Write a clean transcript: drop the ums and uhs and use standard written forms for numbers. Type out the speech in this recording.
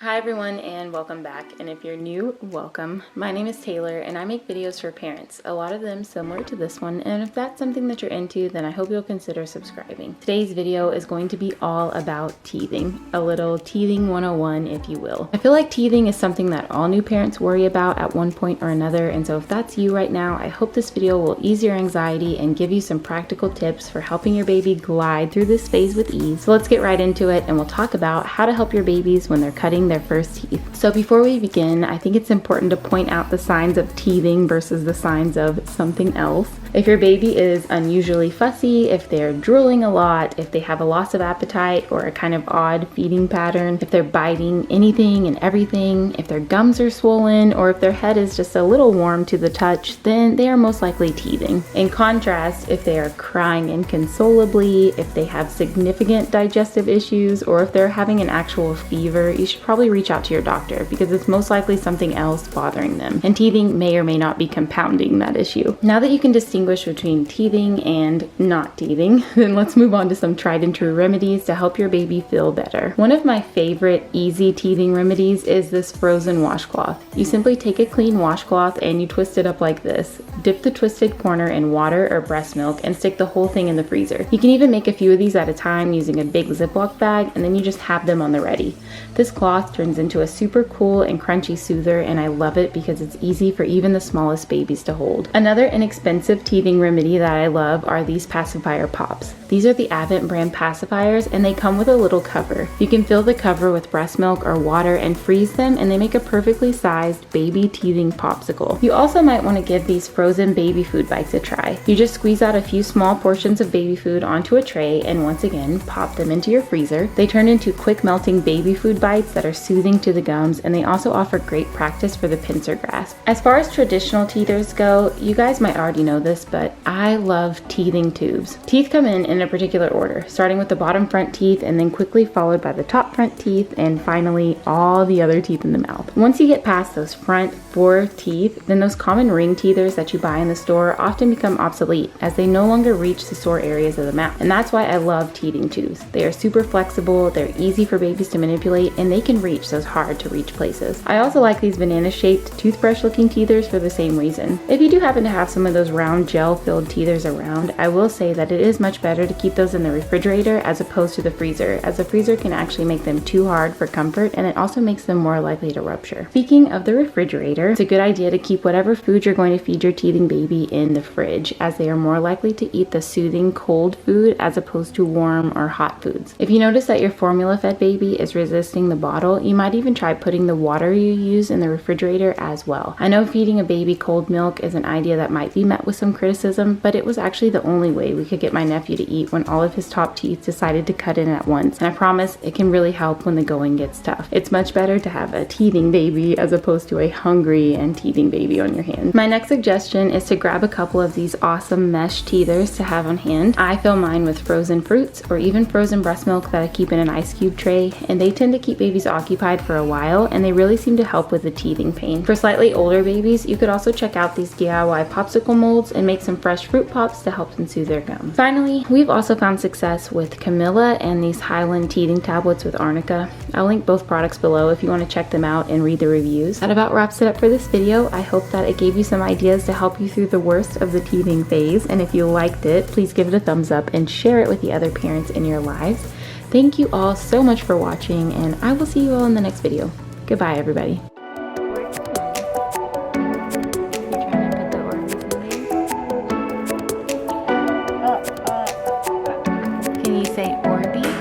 Hi everyone and welcome back, and if you're new, welcome. My name is Taylor and I make videos for parents, a lot of them similar to this one, and if that's something that you're into, then I hope you'll consider subscribing. Today's video is going to be all about teething, a little teething 101 if you will. I feel like teething is something that all new parents worry about at one point or another, and so if that's you right now, I hope this video will ease your anxiety and give you some practical tips for helping your baby glide through this phase with ease. So let's get right into it and we'll talk about how to help your babies when they're cutting their first teeth. So before we begin, I think it's important to point out the signs of teething versus the signs of something else. If your baby is unusually fussy, if they're drooling a lot, if they have a loss of appetite or a kind of odd feeding pattern, if they're biting anything and everything, if their gums are swollen, or if their head is just a little warm to the touch, then they are most likely teething. In contrast, if they are crying inconsolably, if they have significant digestive issues, or if they're having an actual fever, you should probably reach out to your doctor because it's most likely something else bothering them. And teething may or may not be compounding that issue. Now that you can distinguish between teething and not teething, then let's move on to some tried and true remedies to help your baby feel better. One of my favorite easy teething remedies is this frozen washcloth. You simply take a clean washcloth and you twist it up like this. Dip the twisted corner in water or breast milk and stick the whole thing in the freezer. You can even make a few of these at a time using a big Ziploc bag, and then you just have them on the ready. This cloth turns into a super cool and crunchy soother, and I love it because it's easy for even the smallest babies to hold. Another inexpensive teething remedy that I love are these pacifier pops. These are the Advent brand pacifiers, and they come with a little cover. You can fill the cover with breast milk or water and freeze them, and they make a perfectly sized baby teething popsicle. You also might want to give these frozen baby food bites a try. You just squeeze out a few small portions of baby food onto a tray and once again pop them into your freezer. They turn into quick melting baby food bites that are soothing to the gums, and they also offer great practice for the pincer grasp. As far as traditional teethers go, you guys might already know this, but I love teething tubes. Teeth come in a particular order, starting with the bottom front teeth and then quickly followed by the top front teeth and finally all the other teeth in the mouth. Once you get past those front 4 teeth, then those common ring teethers that you buy in the store often become obsolete as they no longer reach the sore areas of the mouth. And that's why I love teething tubes. They are super flexible, they're easy for babies to manipulate, and they can reach those hard to reach places. I also like these banana shaped toothbrush looking teethers for the same reason. If you do happen to have some of those round gel filled teethers around, I will say that it is much better to keep those in the refrigerator as opposed to the freezer, as the freezer can actually make them too hard for comfort, and it also makes them more likely to rupture. Speaking of the refrigerator, it's a good idea to keep whatever food you're going to feed your teething baby in the fridge, as they are more likely to eat the soothing cold food as opposed to warm or hot foods. If you notice that your formula fed baby is resisting the bottle, you might even try putting the water you use in the refrigerator as well. I know feeding a baby cold milk is an idea that might be met with some criticism, but it was actually the only way we could get my nephew to eat when all of his top teeth decided to cut in at once, and I promise it can really help when the going gets tough. It's much better to have a teething baby as opposed to a hungry and teething baby on your hands. My next suggestion is to grab a couple of these awesome mesh teethers to have on hand. I fill mine with frozen fruits or even frozen breast milk that I keep in an ice cube tray, and they tend to keep babies occupied for a while, and they really seem to help with the teething pain. For slightly older babies, you could also check out these DIY popsicle molds and make some fresh fruit pops to help them soothe their gums. Finally, we've also found success with Camilla and these Highland teething tablets with Arnica. I'll link both products below if you want to check them out and read the reviews. That about wraps it up for this video. I hope that it gave you some ideas to help you through the worst of the teething phase, and if you liked it, please give it a thumbs up and share it with the other parents in your lives. Thank you all so much for watching, and I will see you all in the next video. Goodbye, everybody. Can you say Orby?